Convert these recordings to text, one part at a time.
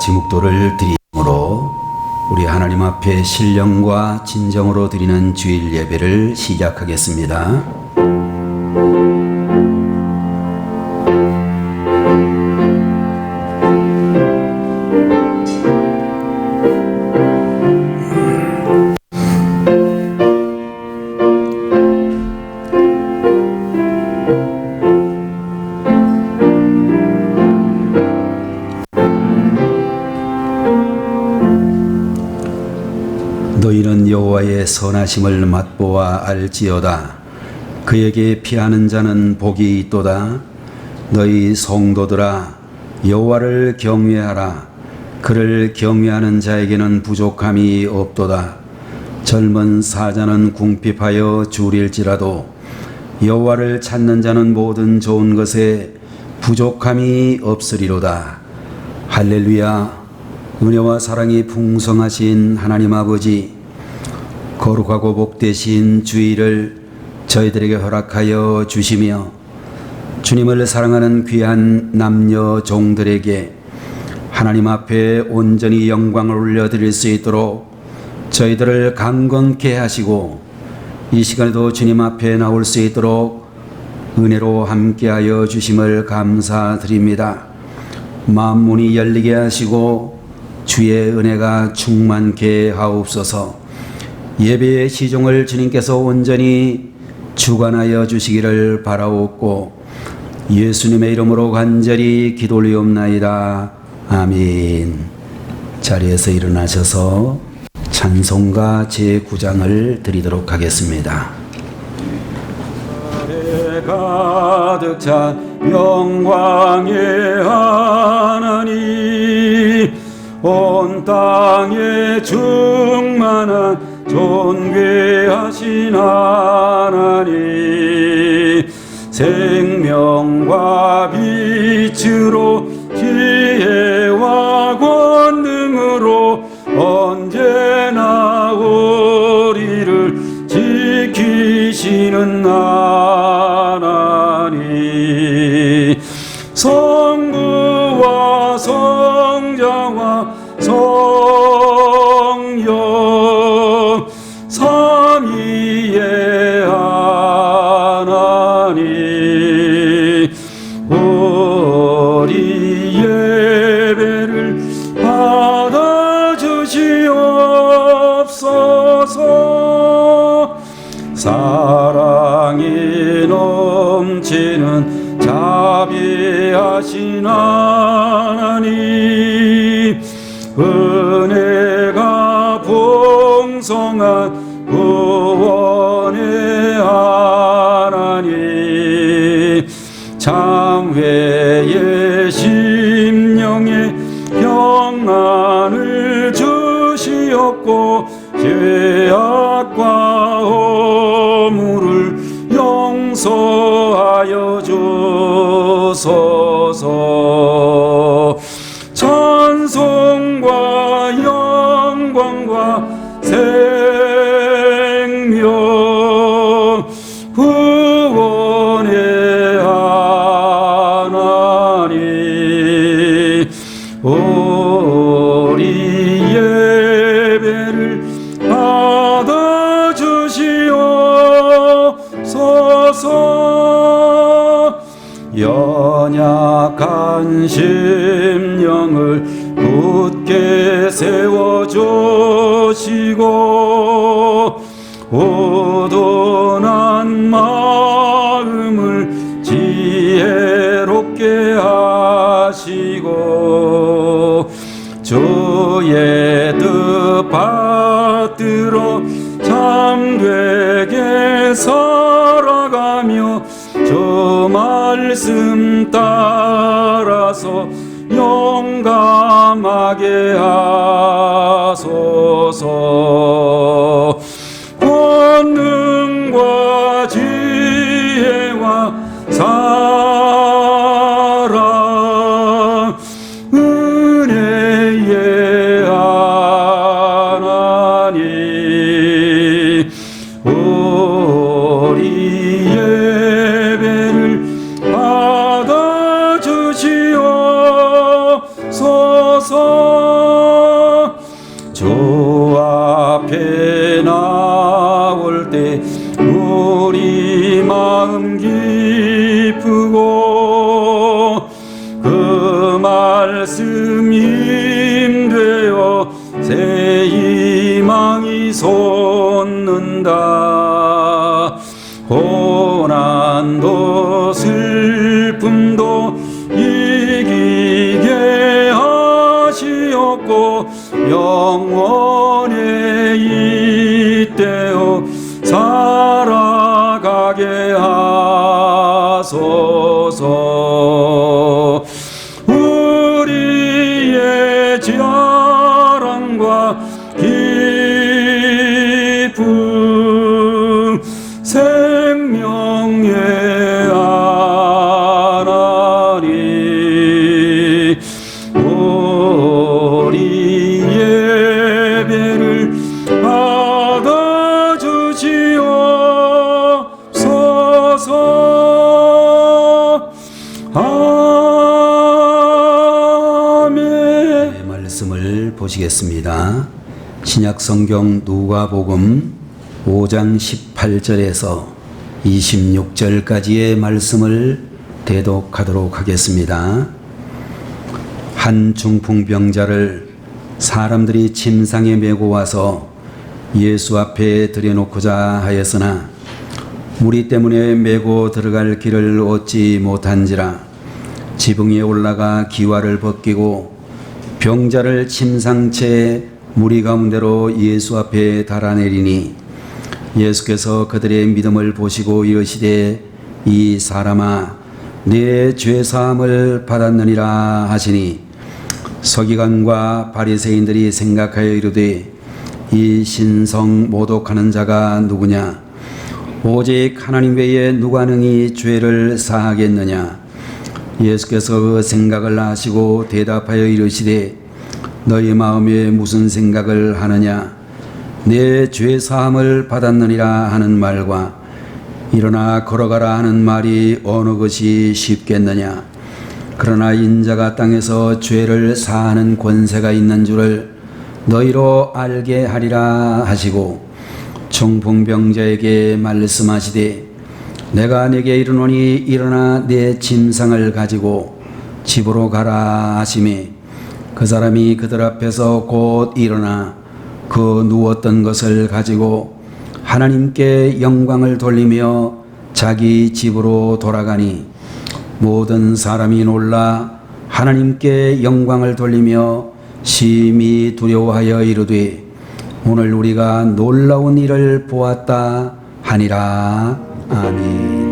같이 묵도를 드림으로 우리 하나님 앞에 신령과 진정으로 드리는 주일 예배를 시작하겠습니다. 너희는 여호와의 선하심을 맛보아 알지어다. 그에게 피하는 자는 복이 있도다. 너희 성도들아, 여호와를 경외하라. 그를 경외하는 자에게는 부족함이 없도다. 젊은 사자는 궁핍하여 줄일지라도 여호와를 찾는 자는 모든 좋은 것에 부족함이 없으리로다. 할렐루야. 은혜와 사랑이 풍성하신 하나님 아버지, 거룩하고 복되신 주일을 저희들에게 허락하여 주시며 주님을 사랑하는 귀한 남녀 종들에게 하나님 앞에 온전히 영광을 올려드릴 수 있도록 저희들을 강건케 하시고 이 시간에도 주님 앞에 나올 수 있도록 은혜로 함께하여 주심을 감사드립니다. 마음 문이 열리게 하시고 주의 은혜가 충만케 하옵소서. 예배의 시종을 주님께서 온전히 주관하여 주시기를 바라옵고 예수님의 이름으로 간절히 기도 올리옵나이다. 아멘. 자리에서 일어나셔서 찬송가 제9장을 드리도록 하겠습니다. 가득 찬 영광의 하나님, 온 땅에 충만한 존귀하신 하나님, 생명과 빛으로 지혜와 권능으로 언제나 우리를 지키시는 하나님, 성부와 성자와 성령 삼위의 하나님, 우리 예배를 받아주시옵소서. 사랑이 넘치는 자비하신 하나님, 은혜가 풍성한 구원의 하나님, 장회의 심령에 평안을 주시옵고 죄악과 허물을 용서하여 주소서. 찬송과 영광과 생명 구원의 하나님, 우리 예배를 받아주시옵소서. 연약한 심령을 굳게 세워주시고 우둔한 마음을 지혜롭게 하시고 주의 뜻 받들어 참되게 살아가며 주 말씀 따라서 용감하게 하소서. 권능과 지혜와 사랑 은혜의 하나님, 우리 예배를 받아주시옵소서. 주 앞에 나올 때 우리 마음 기쁘고 그 말씀 힘되어 새 희망이 솟는다. 고난도 슬픔도 이기게 하시옵고 영원에 잇대어 살아가게 하소서. 우리의 자랑과 기쁨 생명의 하나님, 우리 예배를 받아주시옵소서. 아멘. 말씀을 보시겠습니다. 신약성경 누가복음 5장 18절에서 26절까지의 말씀을 대독하도록 하겠습니다. 한 중풍병자를 사람들이 침상에 메고 와서 예수 앞에 들여놓고자 하였으나 무리 때문에 메고 들어갈 길을 얻지 못한지라 지붕에 올라가 기와를 벗기고 병자를 침상채 무리 가운데로 예수 앞에 달아내리니 예수께서 그들의 믿음을 보시고 이르시되 이 사람아 네 죄사함을 받았느니라 하시니 서기관과 바리새인들이 생각하여 이르되 이 신성 모독하는 자가 누구냐? 오직 하나님 외에 누가 능히 죄를 사하겠느냐? 예수께서 그 생각을 아시고 대답하여 이르시되 너희 마음에 무슨 생각을 하느냐? 내 죄사함을 받았느니라 하는 말과 일어나 걸어가라 하는 말이 어느 것이 쉽겠느냐? 그러나 인자가 땅에서 죄를 사하는 권세가 있는 줄을 너희로 알게 하리라 하시고 중풍병자에게 말씀하시되 내가 네게 이르노니 일어나 내 침상을 가지고 집으로 가라 하시매 그 사람이 그들 앞에서 곧 일어나 그 누웠던 것을 가지고 하나님께 영광을 돌리며 자기 집으로 돌아가니 모든 사람이 놀라 하나님께 영광을 돌리며 심히 두려워하여 이르되 오늘 우리가 놀라운 일을 보았다 하니라. 아멘.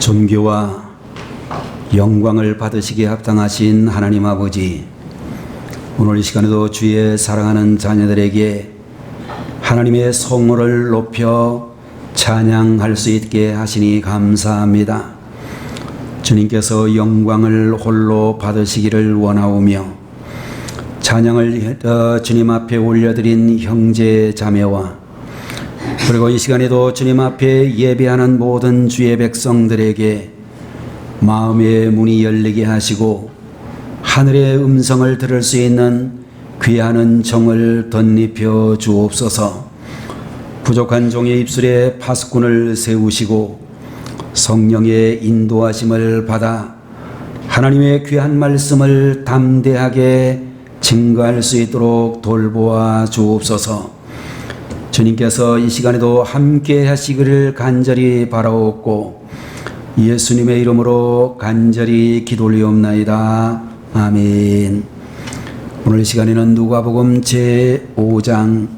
존귀와 영광을 받으시기에 합당하신 하나님 아버지, 오늘 이 시간에도 주의 사랑하는 자녀들에게 하나님의 성호를 높여 찬양할 수 있게 하시니 감사합니다. 주님께서 영광을 홀로 받으시기를 원하오며 찬양을 주님 앞에 올려드린 형제 자매와 그리고 이 시간에도 주님 앞에 예배하는 모든 주의 백성들에게 마음의 문이 열리게 하시고 하늘의 음성을 들을 수 있는 귀한 은총을 덧입혀 주옵소서. 부족한 종의 입술에 파수꾼을 세우시고 성령의 인도하심을 받아 하나님의 귀한 말씀을 담대하게 증거할 수 있도록 돌보아 주옵소서. 주님께서 이 시간에도 함께 하시기를 간절히 바라옵고 예수님의 이름으로 간절히 기도 올리옵나이다. 아멘. 오늘 시간에는 누가복음 제5장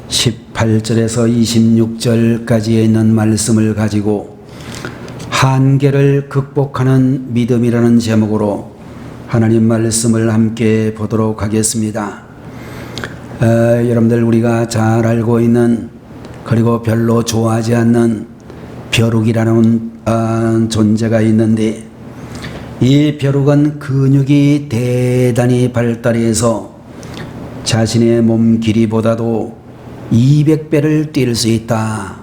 18절에서 26절까지에 있는 말씀을 가지고 한계를 극복하는 믿음이라는 제목으로 하나님 말씀을 함께 보도록 하겠습니다. 여러분들, 우리가 잘 알고 있는, 그리고 별로 좋아하지 않는 벼룩이라는 존재가 있는데, 이 벼룩은 근육이 대단히 발달해서 자신의 몸 길이보다도 200배를 뛸 수 있다,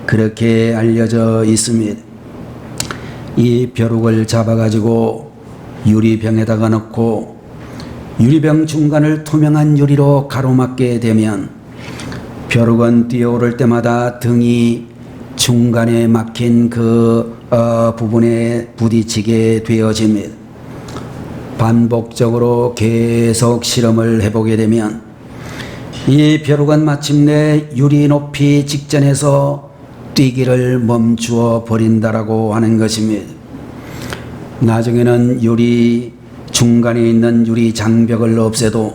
그렇게 알려져 있습니다. 이 벼룩을 잡아가지고 유리병에다가 넣고 유리병 중간을 투명한 유리로 가로막게 되면 벼룩은 뛰어오를 때마다 등이 중간에 막힌 그 부분에 부딪히게 되어집니다. 반복적으로 계속 실험을 해보게 되면 이 벼룩은 마침내 유리 높이 직전에서 뛰기를 멈추어 버린다라고 하는 것입니다. 나중에는 유리 중간에 있는 유리 장벽을 없애도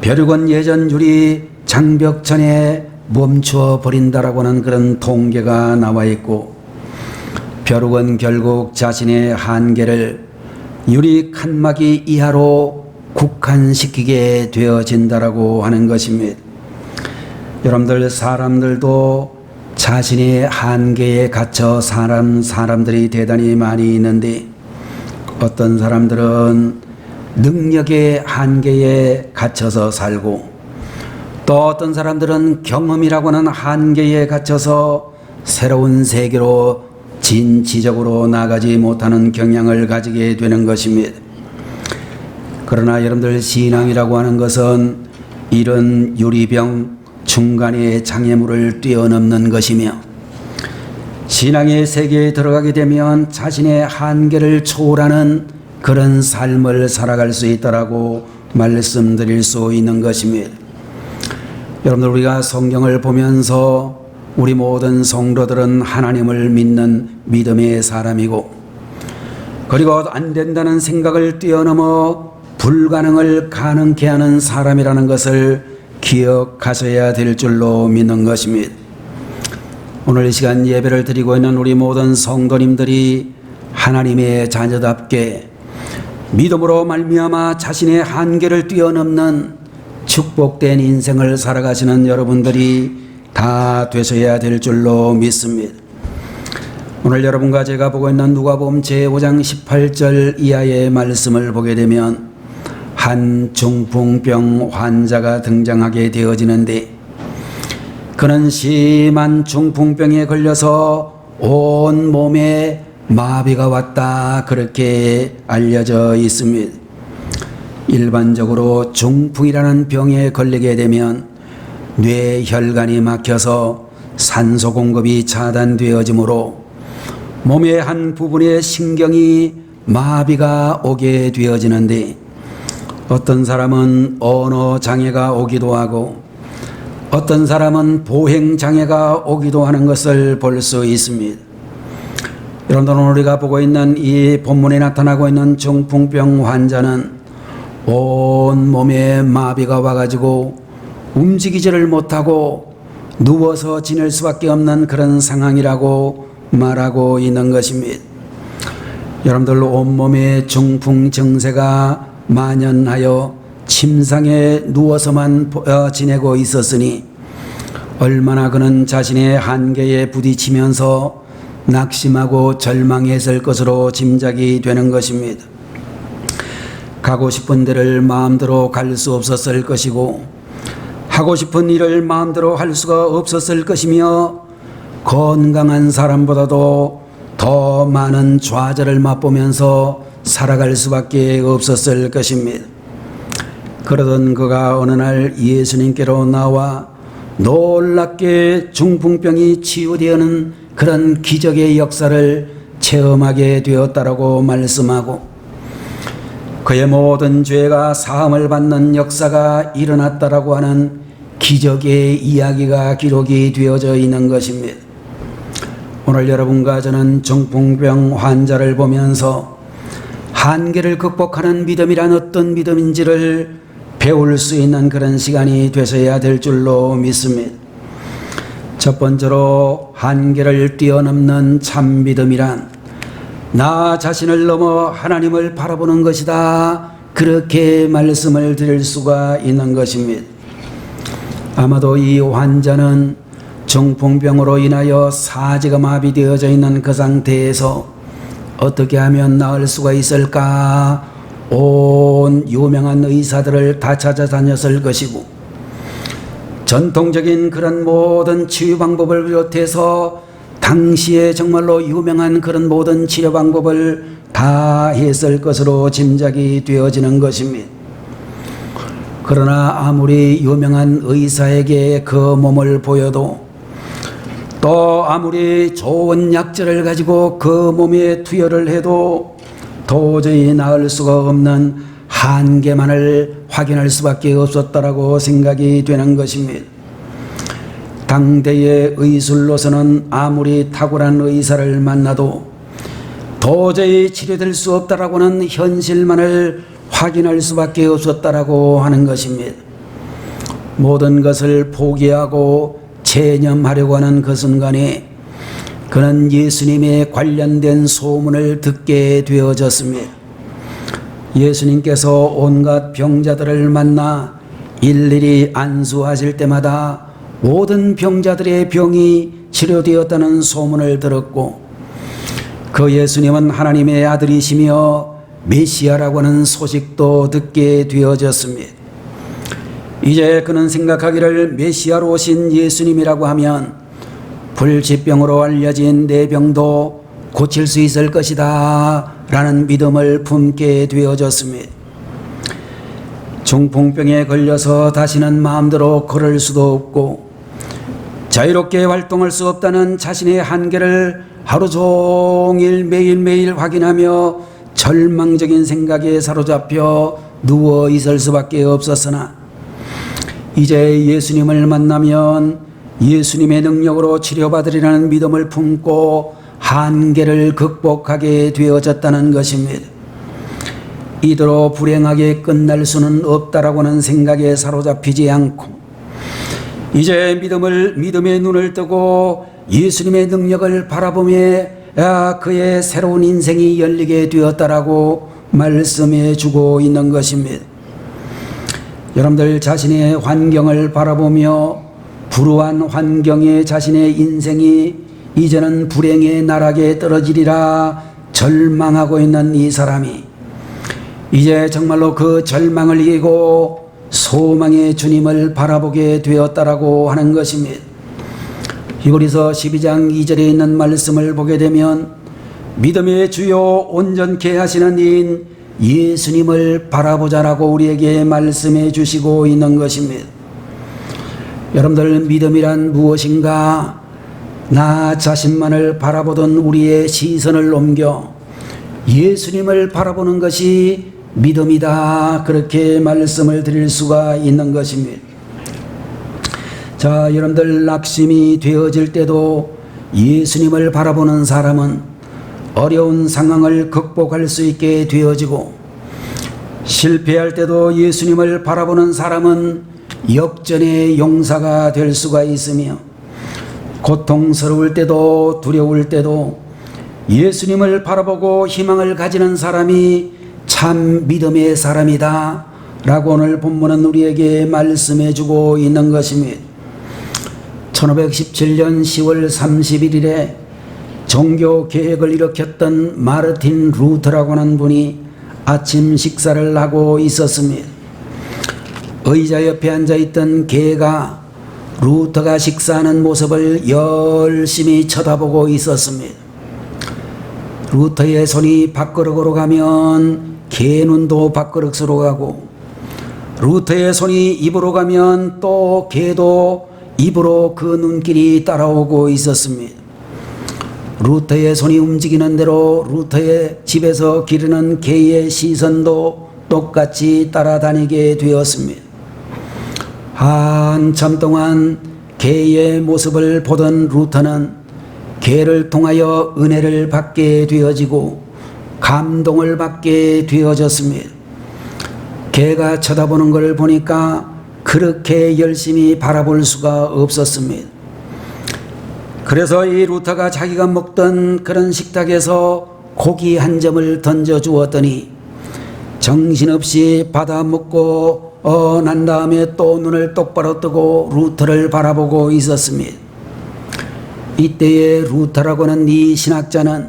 벼룩은 예전 유리 장벽 전에 멈추어 버린다라고 하는 그런 통계가 나와 있고, 벼룩은 결국 자신의 한계를 유리 칸막이 이하로 국한시키게 되어진다라고 하는 것입니다. 여러분들, 사람들도 자신의 한계에 갇혀 사람들이 대단히 많이 있는데, 어떤 사람들은 능력의 한계에 갇혀서 살고, 또 어떤 사람들은 경험이라고 하는 한계에 갇혀서 새로운 세계로 진취적으로 나가지 못하는 경향을 가지게 되는 것입니다. 그러나 여러분들, 신앙이라고 하는 것은 이런 유리병 중간의 장애물을 뛰어넘는 것이며, 신앙의 세계에 들어가게 되면 자신의 한계를 초월하는 그런 삶을 살아갈 수 있다라고 말씀드릴 수 있는 것입니다. 여러분들, 우리가 성경을 보면서 우리 모든 성도들은 하나님을 믿는 믿음의 사람이고, 그리고 안 된다는 생각을 뛰어넘어 불가능을 가능케 하는 사람이라는 것을 기억하셔야 될 줄로 믿는 것입니다. 오늘 이 시간 예배를 드리고 있는 우리 모든 성도님들이 하나님의 자녀답게 믿음으로 말미암아 자신의 한계를 뛰어넘는 축복된 인생을 살아가시는 여러분들이 다 되셔야 될 줄로 믿습니다. 오늘 여러분과 제가 보고 있는 누가복음 제5장 18절 이하의 말씀을 보게 되면 한 중풍병 환자가 등장하게 되어지는데, 그는 심한 중풍병에 걸려서 온 몸에 마비가 왔다, 그렇게 알려져 있습니다. 일반적으로 중풍이라는 병에 걸리게 되면 뇌혈관이 막혀서 산소 공급이 차단되어지므로 몸의 한 부분의 신경이 마비가 오게 되어지는데, 어떤 사람은 언어 장애가 오기도 하고 어떤 사람은 보행 장애가 오기도 하는 것을 볼 수 있습니다. 여러분들, 오늘 우리가 보고 있는 이 본문에 나타나고 있는 중풍병 환자는 온 몸에 마비가 와가지고 움직이지를 못하고 누워서 지낼 수밖에 없는 그런 상황이라고 말하고 있는 것입니다. 여러분들, 온몸에 중풍 증세가 만연하여 침상에 누워서만 지내고 있었으니 얼마나 그는 자신의 한계에 부딪히면서 낙심하고 절망했을 것으로 짐작이 되는 것입니다. 가고 싶은 데를 마음대로 갈 수 없었을 것이고, 하고 싶은 일을 마음대로 할 수가 없었을 것이며, 건강한 사람보다도 더 많은 좌절을 맛보면서 살아갈 수밖에 없었을 것입니다. 그러던 그가 어느 날 예수님께로 나와 놀랍게 중풍병이 치유되는 그런 기적의 역사를 체험하게 되었다라고 말씀하고, 그의 모든 죄가 사함을 받는 역사가 일어났다라고 하는 기적의 이야기가 기록이 되어져 있는 것입니다. 오늘 여러분과 저는 중풍병 환자를 보면서 한계를 극복하는 믿음이란 어떤 믿음인지를 배울 수 있는 그런 시간이 되셔야 될 줄로 믿습니다. 첫 번째로 한계를 뛰어넘는 참 믿음이란 나 자신을 넘어 하나님을 바라보는 것이다, 그렇게 말씀을 드릴 수가 있는 것입니다. 아마도 이 환자는 중풍병으로 인하여 사지가 마비되어져 있는 그 상태에서 어떻게 하면 나을 수가 있을까 온 유명한 의사들을 다 찾아다녔을 것이고, 전통적인 그런 모든 치유 방법을 비롯해서 당시에 정말로 유명한 그런 모든 치료 방법을 다 했을 것으로 짐작이 되어지는 것입니다. 그러나 아무리 유명한 의사에게 그 몸을 보여도, 또 아무리 좋은 약재를 가지고 그 몸에 투여를 해도 도저히 나을 수가 없는 한계만을 확인할 수밖에 없었다라고 생각이 되는 것입니다. 당대의 의술로서는 아무리 탁월한 의사를 만나도 도저히 치료될 수 없다라고는 현실만을 확인할 수밖에 없었다라고 하는 것입니다. 모든 것을 포기하고 체념하려고 하는 그 순간에 그는 예수님에 관련된 소문을 듣게 되어졌습니다. 예수님께서 온갖 병자들을 만나 일일이 안수하실 때마다 모든 병자들의 병이 치료되었다는 소문을 들었고, 그 예수님은 하나님의 아들이시며 메시아라고 하는 소식도 듣게 되어졌습니다. 이제 그는 생각하기를 메시아로 오신 예수님이라고 하면 불치병으로 알려진 내 병도 고칠 수 있을 것이다 라는 믿음을 품게 되어졌습니다. 중풍병에 걸려서 다시는 마음대로 걸을 수도 없고 자유롭게 활동할 수 없다는 자신의 한계를 하루 종일 매일매일 확인하며 절망적인 생각에 사로잡혀 누워 있을 수밖에 없었으나, 이제 예수님을 만나면 예수님의 능력으로 치료받으리라는 믿음을 품고 한계를 극복하게 되어졌다는 것입니다. 이대로 불행하게 끝날 수는 없다라고는 생각에 사로잡히지 않고, 이제 믿음의 눈을 뜨고 예수님의 능력을 바라보며 그의 새로운 인생이 열리게 되었다라고 말씀해 주고 있는 것입니다. 여러분들 자신의 환경을 바라보며 불우한 환경에 자신의 인생이 이제는 불행의 나락에 떨어지리라 절망하고 있는 이 사람이 이제 정말로 그 절망을 이기고 소망의 주님을 바라보게 되었다라고 하는 것입니다. 히브리서 12장 2절에 있는 말씀을 보게 되면 믿음의 주요 온전케 하시는 이인 예수님을 바라보자라고 우리에게 말씀해 주시고 있는 것입니다. 여러분들, 믿음이란 무엇인가? 나 자신만을 바라보던 우리의 시선을 옮겨 예수님을 바라보는 것이 믿음이다, 그렇게 말씀을 드릴 수가 있는 것입니다. 자, 여러분들, 낙심이 되어질 때도 예수님을 바라보는 사람은 어려운 상황을 극복할 수 있게 되어지고, 실패할 때도 예수님을 바라보는 사람은 역전의 용사가 될 수가 있으며, 고통스러울 때도 두려울 때도 예수님을 바라보고 희망을 가지는 사람이 참 믿음의 사람이다 라고 오늘 본문은 우리에게 말씀해 주고 있는 것입니다. 1517년 10월 31일에 종교 개혁을 일으켰던 마르틴 루터라고 하는 분이 아침 식사를 하고 있었습니다. 의자 옆에 앉아있던 개가 루터가 식사하는 모습을 열심히 쳐다보고 있었습니다. 루터의 손이 밥그릇으로 가면 개 눈도 밥그릇으로 가고, 루터의 손이 입으로 가면 또 개도 입으로 그 눈길이 따라오고 있었습니다. 루터의 손이 움직이는 대로 루터의 집에서 기르는 개의 시선도 똑같이 따라다니게 되었습니다. 한참 동안 개의 모습을 보던 루터는 개를 통하여 은혜를 받게 되어지고 감동을 받게 되어졌습니다. 개가 쳐다보는 것을 보니까 그렇게 열심히 바라볼 수가 없었습니다. 그래서 이 루터가 자기가 먹던 그런 식탁에서 고기 한 점을 던져 주었더니 정신없이 받아 먹고 난 다음에 또 눈을 똑바로 뜨고 루터를 바라보고 있었습니다. 이때에 루터라고 하는 이 신학자는,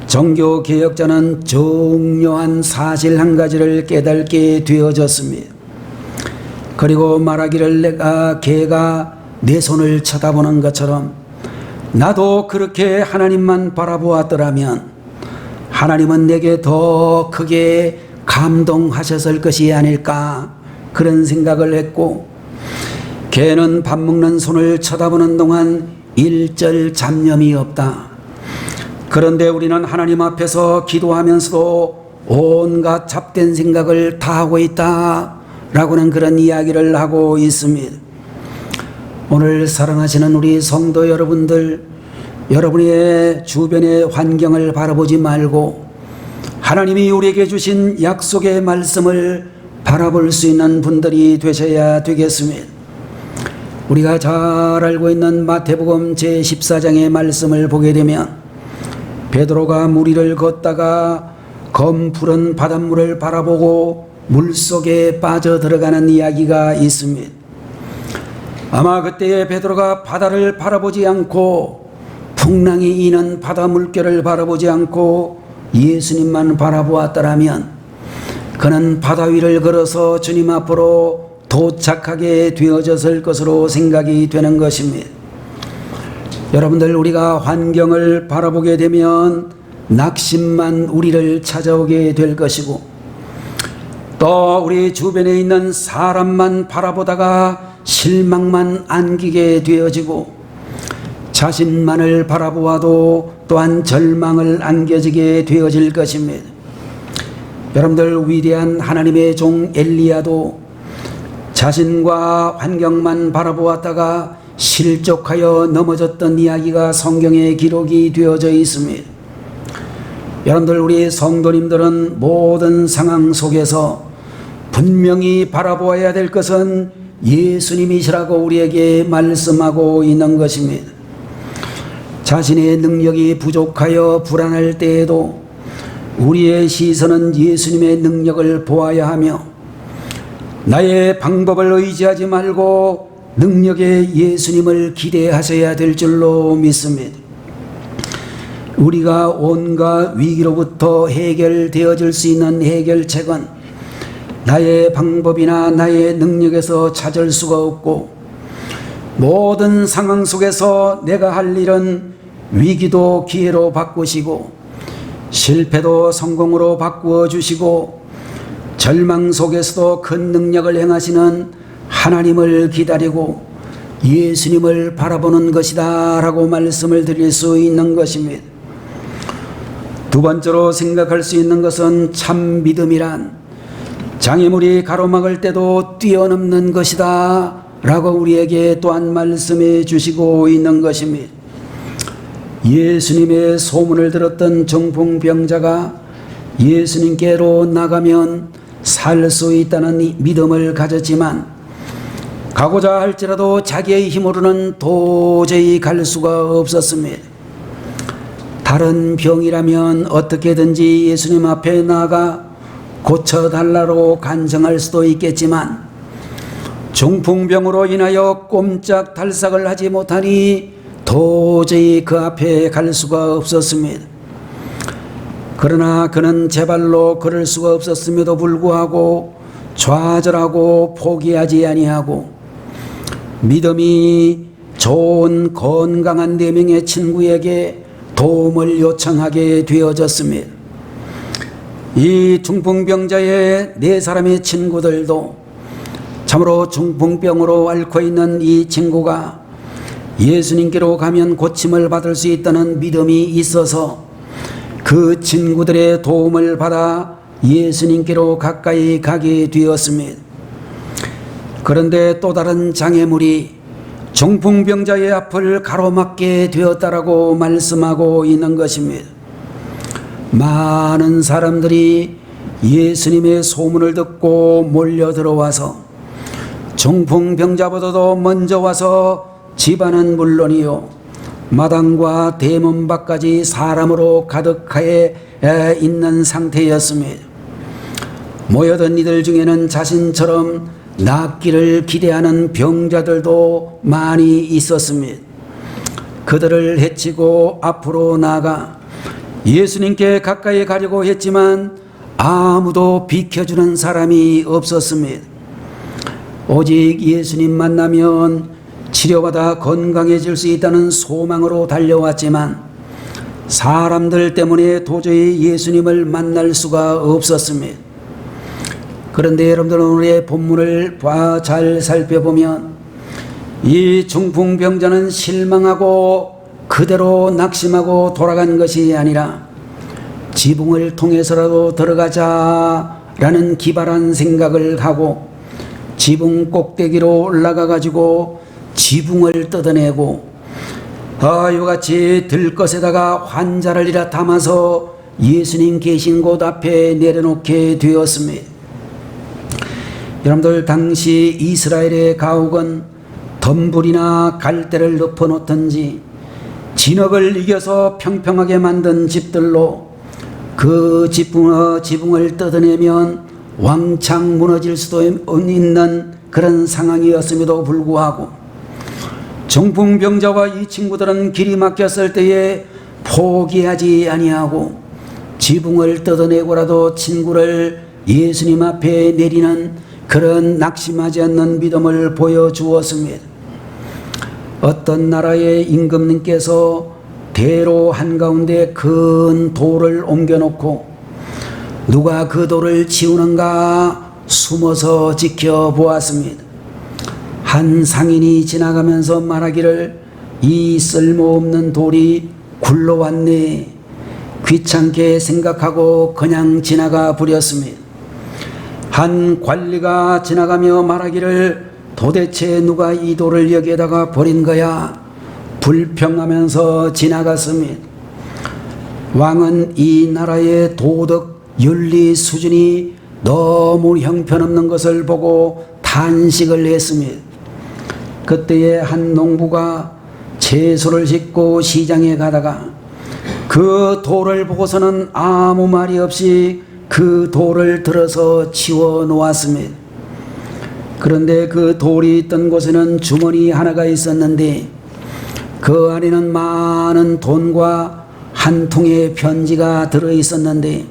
종교개혁자는 중요한 사실 한 가지를 깨닫게 되어졌습니다. 그리고 말하기를, 개가 내 손을 쳐다보는 것처럼 나도 그렇게 하나님만 바라보았더라면 하나님은 내게 더 크게 감동하셨을 것이 아닐까, 그런 생각을 했고, 개는 밥 먹는 손을 쳐다보는 동안 일절 잡념이 없다. 그런데 우리는 하나님 앞에서 기도하면서도 온갖 잡된 생각을 다 하고 있다 라고는 그런 이야기를 하고 있습니다. 오늘 사랑하시는 우리 성도 여러분들, 여러분의 주변의 환경을 바라보지 말고 하나님이 우리에게 주신 약속의 말씀을 바라볼 수 있는 분들이 되셔야 되겠습니다. 우리가 잘 알고 있는 마태복음 제14장의 말씀을 보게 되면 베드로가 물 위를 걷다가 검푸른 바닷물을 바라보고 물속에 빠져 들어가는 이야기가 있습니다. 아마 그때에 베드로가 바다를 바라보지 않고 풍랑이 이는 바다 물결을 바라보지 않고 예수님만 바라보았더라면 그는 바다 위를 걸어서 주님 앞으로 도착하게 되어졌을 것으로 생각이 되는 것입니다. 여러분들, 우리가 환경을 바라보게 되면 낙심만 우리를 찾아오게 될 것이고, 또 우리 주변에 있는 사람만 바라보다가 실망만 안기게 되어지고, 자신만을 바라보아도 또한 절망을 안겨지게 되어질 것입니다. 여러분들, 위대한 하나님의 종 엘리야도 자신과 환경만 바라보았다가 실족하여 넘어졌던 이야기가 성경에 기록이 되어져 있습니다. 여러분들, 우리 성도님들은 모든 상황 속에서 분명히 바라보아야 될 것은 예수님이시라고 우리에게 말씀하고 있는 것입니다. 자신의 능력이 부족하여 불안할 때에도 우리의 시선은 예수님의 능력을 보아야 하며, 나의 방법을 의지하지 말고 능력의 예수님을 기대하셔야 될 줄로 믿습니다. 우리가 온갖 위기로부터 해결되어질 수 있는 해결책은 나의 방법이나 나의 능력에서 찾을 수가 없고, 모든 상황 속에서 내가 할 일은 위기도 기회로 바꾸시고 실패도 성공으로 바꾸어 주시고 절망 속에서도 큰 능력을 행하시는 하나님을 기다리고 예수님을 바라보는 것이다 라고 말씀을 드릴 수 있는 것입니다. 두 번째로 생각할 수 있는 것은 참 믿음이란 장애물이 가로막을 때도 뛰어넘는 것이다 라고 우리에게 또한 말씀해 주시고 있는 것입니다. 예수님의 소문을 들었던 정풍병자가 예수님께로 나가면 살 수 있다는 믿음을 가졌지만, 가고자 할지라도 자기의 힘으로는 도저히 갈 수가 없었습니다. 다른 병이라면 어떻게든지 예수님 앞에 나가 고쳐달라고 간청할 수도 있겠지만, 중풍병으로 인하여 꼼짝달싹을 하지 못하니 도저히 그 앞에 갈 수가 없었습니다. 그러나 그는 제 발로 걸을 수가 없었음에도 불구하고 좌절하고 포기하지 아니하고 믿음이 좋은 건강한 4명의 친구에게 도움을 요청하게 되어졌습니다. 이 중풍병자의 네 사람의 친구들도 참으로 중풍병으로 앓고 있는 이 친구가 예수님께로 가면 고침을 받을 수 있다는 믿음이 있어서 그 친구들의 도움을 받아 예수님께로 가까이 가게 되었습니다. 그런데 또 다른 장애물이 중풍병자의 앞을 가로막게 되었다라고 말씀하고 있는 것입니다. 많은 사람들이 예수님의 소문을 듣고 몰려 들어와서 중풍병자보다도 먼저 와서 집안은 물론이요 마당과 대문 밖까지 사람으로 가득하여 있는 상태였습니다. 모여든 이들 중에는 자신처럼 낫기를 기대하는 병자들도 많이 있었습니다. 그들을 해치고 앞으로 나아가 예수님께 가까이 가려고 했지만 아무도 비켜주는 사람이 없었습니다. 오직 예수님 만나면 치료받아 건강해질 수 있다는 소망으로 달려왔지만 사람들 때문에 도저히 예수님을 만날 수가 없었습니다. 그런데 여러분들 오늘의 본문을 잘 살펴보면 이 중풍병자는 실망하고 그대로 낙심하고 돌아간 것이 아니라 지붕을 통해서라도 들어가자라는 기발한 생각을 하고 지붕 꼭대기로 올라가 가지고 지붕을 뜯어내고 이와 같이 들것에다가 환자를 이라 담아서 예수님 계신 곳 앞에 내려놓게 되었습니다. 여러분들 당시 이스라엘의 가옥은 덤불이나 갈대를 엎어놓든지 진흙을 이겨서 평평하게 만든 집들로 그 지붕을 뜯어내면 왕창 무너질 수도 있는 그런 상황이었음에도 불구하고 중풍병자와 이 친구들은 길이 막혔을 때에 포기하지 아니하고 지붕을 뜯어내고라도 친구를 예수님 앞에 내리는 그런 낙심하지 않는 믿음을 보여주었습니다. 어떤 나라의 임금님께서 대로 한가운데 큰 돌을 옮겨놓고 누가 그 돌을 치우는가 숨어서 지켜보았습니다. 한 상인이 지나가면서 말하기를 이 쓸모없는 돌이 굴러왔네. 귀찮게 생각하고 그냥 지나가 버렸습니다. 한 관리가 지나가며 말하기를 도대체 누가 이 돌을 여기에다가 버린 거야? 불평하면서 지나갔습니다. 왕은 이 나라의 도덕 윤리 수준이 너무 형편없는 것을 보고 탄식을 했습니다. 그때에 한 농부가 채소를 싣고 시장에 가다가 그 돌을 보고서는 아무 말이 없이 그 돌을 들어서 치워 놓았습니다. 그런데 그 돌이 있던 곳에는 주머니 하나가 있었는데 그 안에는 많은 돈과 한 통의 편지가 들어 있었는데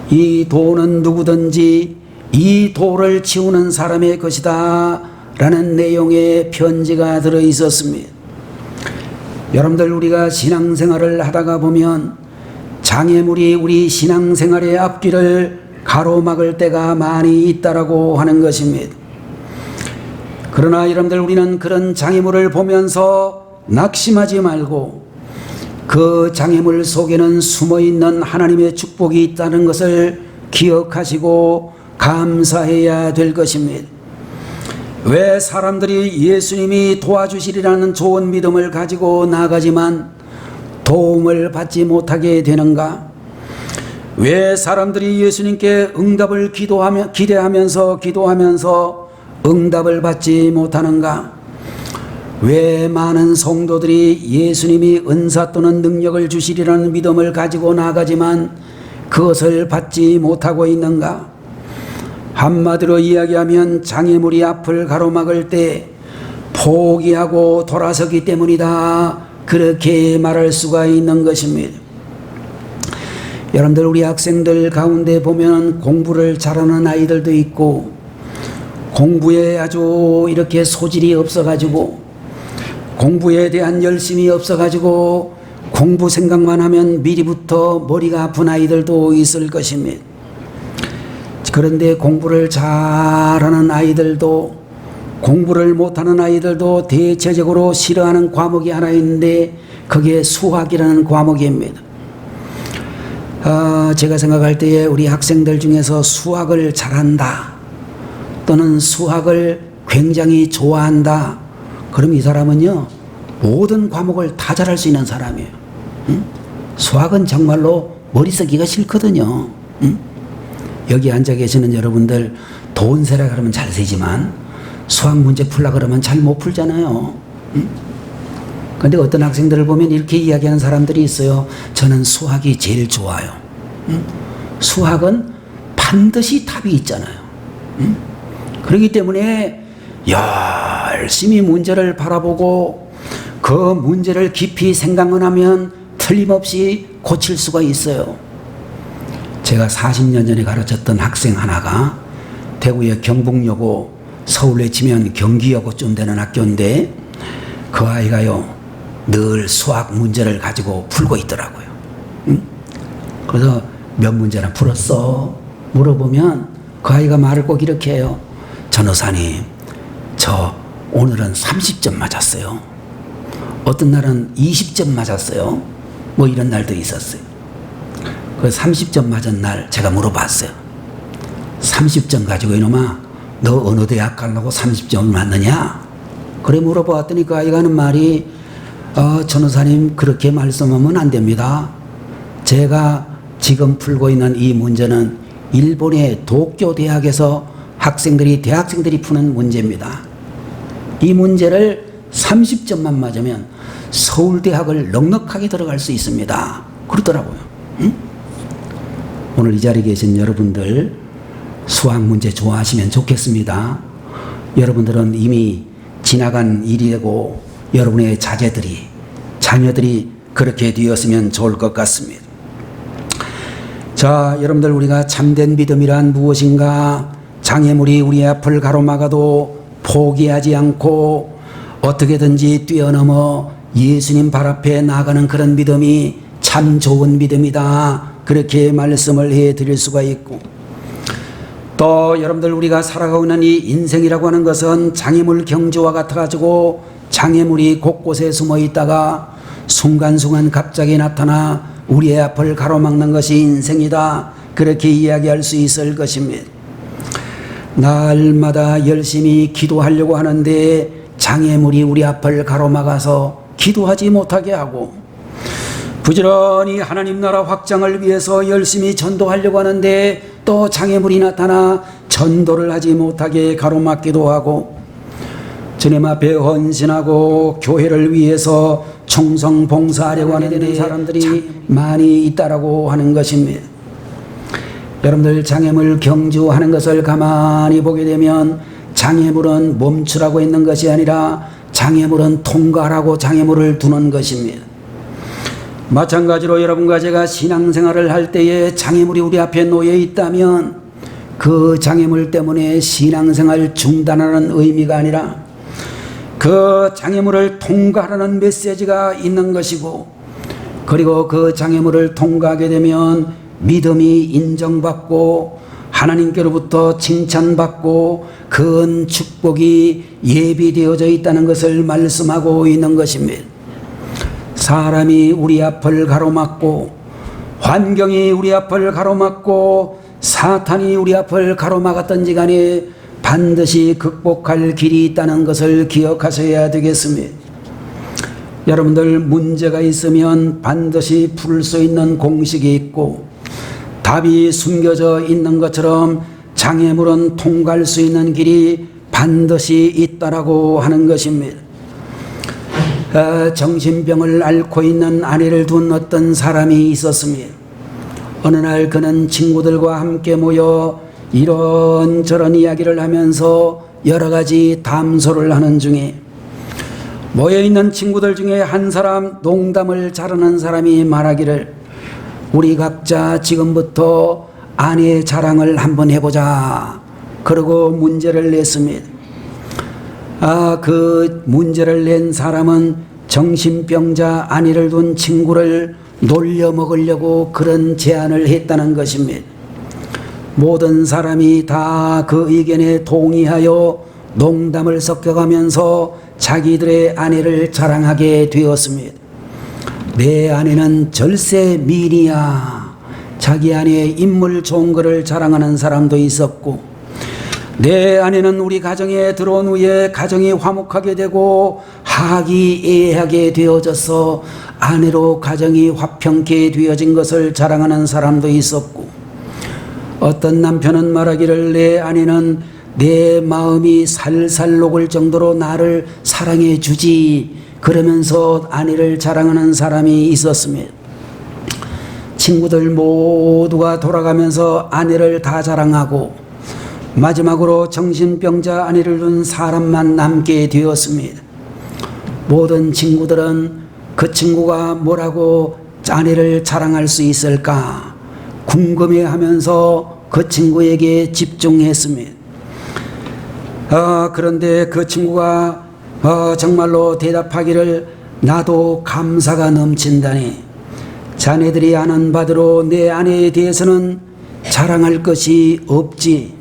이 돈은 누구든지 이 돌을 치우는 사람의 것이다 라는 내용의 편지가 들어 있었습니다. 여러분들 우리가 신앙생활을 하다가 보면 장애물이 우리 신앙생활의 앞길을 가로막을 때가 많이 있다라고 하는 것입니다. 그러나 여러분들 우리는 그런 장애물을 보면서 낙심하지 말고 그 장애물 속에는 숨어있는 하나님의 축복이 있다는 것을 기억하시고 감사해야 될 것입니다. 왜 사람들이 예수님이 도와주시리라는 좋은 믿음을 가지고 나가지만 도움을 받지 못하게 되는가? 왜 사람들이 예수님께 응답을 기대하면서 기도하면서 응답을 받지 못하는가? 왜 많은 성도들이 예수님이 은사 또는 능력을 주시리라는 믿음을 가지고 나가지만 그것을 받지 못하고 있는가? 한마디로 이야기하면 장애물이 앞을 가로막을 때 포기하고 돌아서기 때문이다. 그렇게 말할 수가 있는 것입니다. 여러분들 우리 학생들 가운데 보면 공부를 잘하는 아이들도 있고 공부에 아주 이렇게 소질이 없어가지고 공부에 대한 열심이 없어가지고 공부 생각만 하면 미리부터 머리가 아픈 아이들도 있을 것입니다. 그런데 공부를 잘하는 아이들도 공부를 못하는 아이들도 대체적으로 싫어하는 과목이 하나 있는데 그게 수학이라는 과목입니다. 제가 생각할 때에 우리 학생들 중에서 수학을 잘한다 또는 수학을 굉장히 좋아한다, 그럼 이 사람은요 모든 과목을 다 잘할 수 있는 사람이에요. 수학은 정말로 머리 쓰기가 싫거든요. 여기 앉아 계시는 여러분들 돈 세라 그러면 잘 세지만 수학 문제 풀라 그러면 잘 못 풀잖아요. 그런데 어떤 학생들을 보면 이렇게 이야기하는 사람들이 있어요. 저는 수학이 제일 좋아요. 수학은 반드시 답이 있잖아요. 그렇기 때문에 열심히 문제를 바라보고 그 문제를 깊이 생각만 하면 틀림없이 고칠 수가 있어요. 제가 40년 전에 가르쳤던 학생 하나가 대구의 경북여고, 서울에 치면 경기여고쯤 되는 학교인데 그 아이가요 늘 수학 문제를 가지고 풀고 있더라고요. 그래서 몇 문제나 풀었어? 물어보면 그 아이가 말을 꼭 이렇게 해요. 전도사님, 저 오늘은 30점 맞았어요. 어떤 날은 20점 맞았어요. 뭐 이런 날도 있었어요. 그 30점 맞은 날 제가 물어봤어요. 30점 가지고 이놈아, 너 어느 대학 가려고 30점을 맞느냐? 그래 물어봤더니 그 아이가 하는 말이 전도사님, 그렇게 말씀하면 안 됩니다. 제가 지금 풀고 있는 이 문제는 일본의 도쿄 대학에서 대학생들이 푸는 문제입니다. 이 문제를 30점만 맞으면 서울대학을 넉넉하게 들어갈 수 있습니다. 그러더라고요. 오늘 이 자리에 계신 여러분들 수학 문제 좋아하시면 좋겠습니다. 여러분들은 이미 지나간 일이고 여러분의 자녀들이 그렇게 되었으면 좋을 것 같습니다. 자, 여러분들, 우리가 참된 믿음이란 무엇인가? 장애물이 우리 앞을 가로막아도 포기하지 않고 어떻게든지 뛰어넘어 예수님 발 앞에 나가는 그런 믿음이 참 좋은 믿음이다, 그렇게 말씀을 해드릴 수가 있고, 또 여러분들, 우리가 살아가고 있는 이 인생이라고 하는 것은 장애물 경주와 같아가지고 장애물이 곳곳에 숨어 있다가 순간순간 갑자기 나타나 우리의 앞을 가로막는 것이 인생이다, 그렇게 이야기할 수 있을 것입니다. 날마다 열심히 기도하려고 하는데 장애물이 우리 앞을 가로막아서 기도하지 못하게 하고, 부지런히 하나님 나라 확장을 위해서 열심히 전도하려고 하는데 또 장애물이 나타나 전도를 하지 못하게 가로막기도 하고, 주님 앞에 헌신하고 교회를 위해서 충성 봉사하려고 하는 사람들이 많이 있다라고 하는 것입니다. 여러분들, 장애물 경주하는 것을 가만히 보게 되면 장애물은 멈추라고 있는 것이 아니라 장애물은 통과하라고 장애물을 두는 것입니다. 마찬가지로 여러분과 제가 신앙생활을 할 때에 장애물이 우리 앞에 놓여 있다면 그 장애물 때문에 신앙생활 중단하는 의미가 아니라 그 장애물을 통과하라는 메시지가 있는 것이고, 그리고 그 장애물을 통과하게 되면 믿음이 인정받고 하나님께로부터 칭찬받고 큰 축복이 예비되어져 있다는 것을 말씀하고 있는 것입니다. 사람이 우리 앞을 가로막고 환경이 우리 앞을 가로막고 사탄이 우리 앞을 가로막았던지 간에 반드시 극복할 길이 있다는 것을 기억하셔야 되겠습니다. 여러분들, 문제가 있으면 반드시 풀 수 있는 공식이 있고 답이 숨겨져 있는 것처럼 장애물은 통과할 수 있는 길이 반드시 있다라고 하는 것입니다. 정신병을 앓고 있는 아내를 둔 어떤 사람이 있었습니다. 어느 날 그는 친구들과 함께 모여 이런저런 이야기를 하면서 여러 가지 담소를 하는 중에 모여있는 친구들 중에 한 사람, 농담을 잘하는 사람이 말하기를, 우리 각자 지금부터 아내의 자랑을 한번 해보자. 그러고 문제를 냈습니다. 그 문제를 낸 사람은 정신병자 아내를 둔 친구를 놀려 먹으려고 그런 제안을 했다는 것입니다. 모든 사람이 다 그 의견에 동의하여 농담을 섞어가면서 자기들의 아내를 자랑하게 되었습니다. 내 아내는 절세 미인이야. 자기 아내의 인물 좋은 것을 자랑하는 사람도 있었고, 내 아내는 우리 가정에 들어온 후에 가정이 화목하게 되고 화기애애하게 되어져서 아내로 가정이 화평케 되어진 것을 자랑하는 사람도 있었고, 어떤 남편은 말하기를 내 아내는 내 마음이 살살 녹을 정도로 나를 사랑해 주지, 그러면서 아내를 자랑하는 사람이 있었습니다. 친구들 모두가 돌아가면서 아내를 다 자랑하고 마지막으로 정신병자 아내를 둔 사람만 남게 되었습니다. 모든 친구들은 그 친구가 뭐라고 아내를 자랑할 수 있을까 궁금해하면서 그 친구에게 집중했습니다. 그런데 그 친구가 정말로 대답하기를 나도 감사가 넘친다니, 자네들이 아는 바대로 내 아내에 대해서는 자랑할 것이 없지.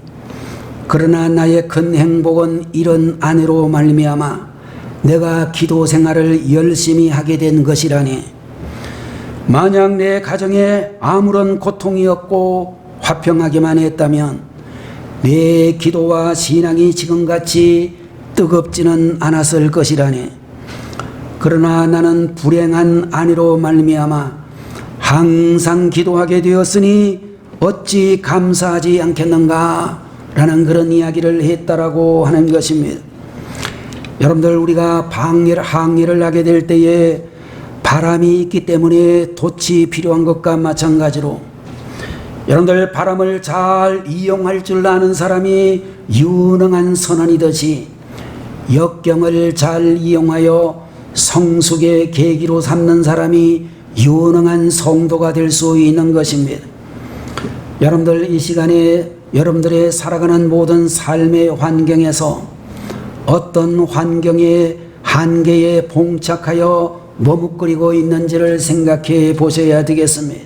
그러나 나의 큰 행복은 이런 아내로 말미암아 내가 기도 생활을 열심히 하게 된 것이라니. 만약 내 가정에 아무런 고통이 없고 화평하기만 했다면 내 기도와 신앙이 지금같이 뜨겁지는 않았을 것이라니. 그러나 나는 불행한 아내로 말미암아 항상 기도하게 되었으니 어찌 감사하지 않겠는가 라는 그런 이야기를 했다라고 하는 것입니다. 여러분들, 우리가 항해를 하게 될 때에 바람이 있기 때문에 돛이 필요한 것과 마찬가지로 여러분들, 바람을 잘 이용할 줄 아는 사람이 유능한 선원이듯이 역경을 잘 이용하여 성숙의 계기로 삼는 사람이 유능한 성도가 될 수 있는 것입니다. 여러분들, 이 시간에 여러분들의 살아가는 모든 삶의 환경에서 어떤 환경의 한계에 봉착하여 머뭇거리고 있는지를 생각해 보셔야 되겠습니다.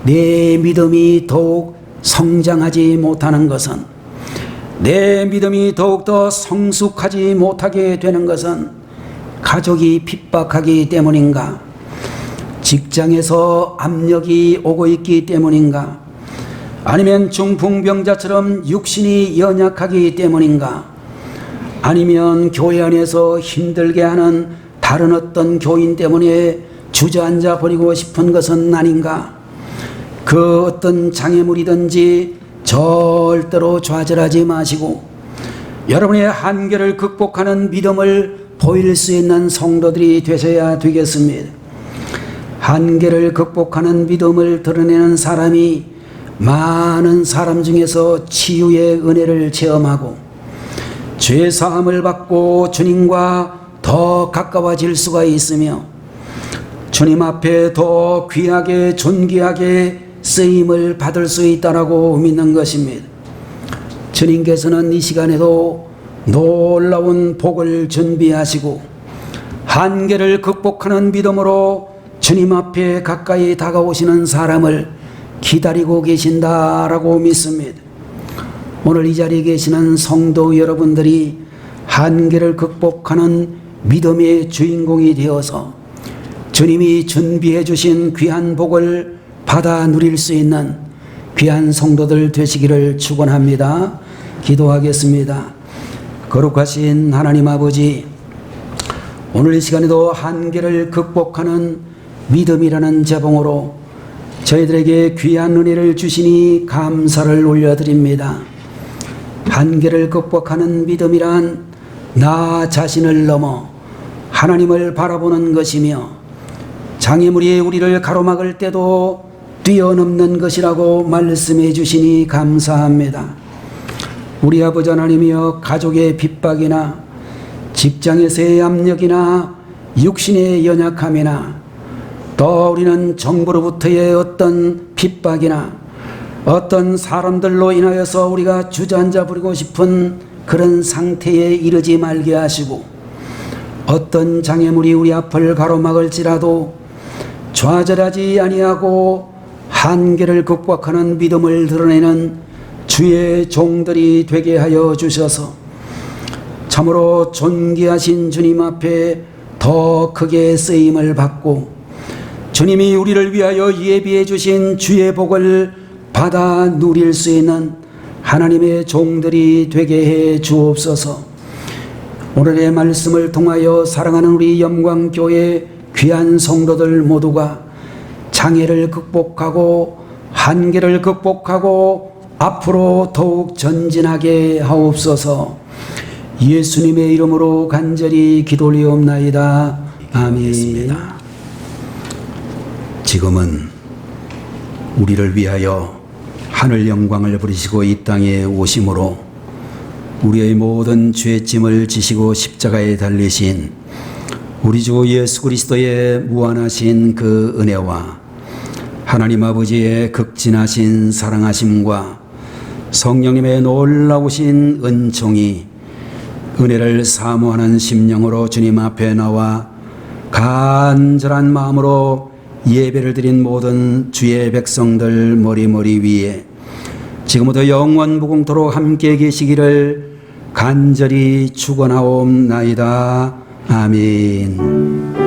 내 믿음이 더욱 성장하지 못하는 것은, 내 믿음이 더욱더 성숙하지 못하게 되는 것은 가족이 핍박하기 때문인가? 직장에서 압력이 오고 있기 때문인가? 아니면 중풍병자처럼 육신이 연약하기 때문인가? 아니면 교회 안에서 힘들게 하는 다른 어떤 교인 때문에 주저앉아 버리고 싶은 것은 아닌가? 그 어떤 장애물이든지 절대로 좌절하지 마시고 여러분의 한계를 극복하는 믿음을 보일 수 있는 성도들이 되셔야 되겠습니다. 한계를 극복하는 믿음을 드러내는 사람이 많은 사람 중에서 치유의 은혜를 체험하고 죄사함을 받고 주님과 더 가까워질 수가 있으며 주님 앞에 더 귀하게 존귀하게 쓰임을 받을 수 있다라고 믿는 것입니다. 주님께서는 이 시간에도 놀라운 복을 준비하시고 한계를 극복하는 믿음으로 주님 앞에 가까이 다가오시는 사람을 기다리고 계신다라고 믿습니다. 오늘 이 자리에 계시는 성도 여러분들이 한계를 극복하는 믿음의 주인공이 되어서 주님이 준비해 주신 귀한 복을 받아 누릴 수 있는 귀한 성도들 되시기를 축원합니다. 기도하겠습니다. 거룩하신 하나님 아버지, 오늘 이 시간에도 한계를 극복하는 믿음이라는 제봉으로 저희들에게 귀한 은혜를 주시니 감사를 올려드립니다. 한계를 극복하는 믿음이란 나 자신을 넘어 하나님을 바라보는 것이며 장애물이 우리를 가로막을 때도 뛰어넘는 것이라고 말씀해 주시니 감사합니다. 우리 아버지 하나님이여, 가족의 핍박이나 직장에서의 압력이나 육신의 연약함이나 또 우리는 정부로부터의 어떤 핍박이나 어떤 사람들로 인하여서 우리가 주저앉아 버리고 싶은 그런 상태에 이르지 말게 하시고 어떤 장애물이 우리 앞을 가로막을지라도 좌절하지 아니하고 한계를 극복하는 믿음을 드러내는 주의 종들이 되게 하여 주셔서 참으로 존귀하신 주님 앞에 더 크게 쓰임을 받고 주님이 우리를 위하여 예비해 주신 주의 복을 받아 누릴 수 있는 하나님의 종들이 되게 해 주옵소서. 오늘의 말씀을 통하여 사랑하는 우리 영광교회 귀한 성도들 모두가 장애를 극복하고 한계를 극복하고 앞으로 더욱 전진하게 하옵소서. 예수님의 이름으로 간절히 기도 올리옵나이다. 아멘. 지금은 우리를 위하여 하늘 영광을 부리시고 이 땅에 오심으로 우리의 모든 죄 짐을 지시고 십자가에 달리신 우리 주 예수 그리스도의 무한하신 그 은혜와 하나님 아버지의 극진하신 사랑하심과 성령님의 놀라우신 은총이 은혜를 사모하는 심령으로 주님 앞에 나와 간절한 마음으로 예배를 드린 모든 주의 백성들 머리 위에 지금부터 영원 무궁토록 함께 계시기를 간절히 축원하옵나이다. 아멘.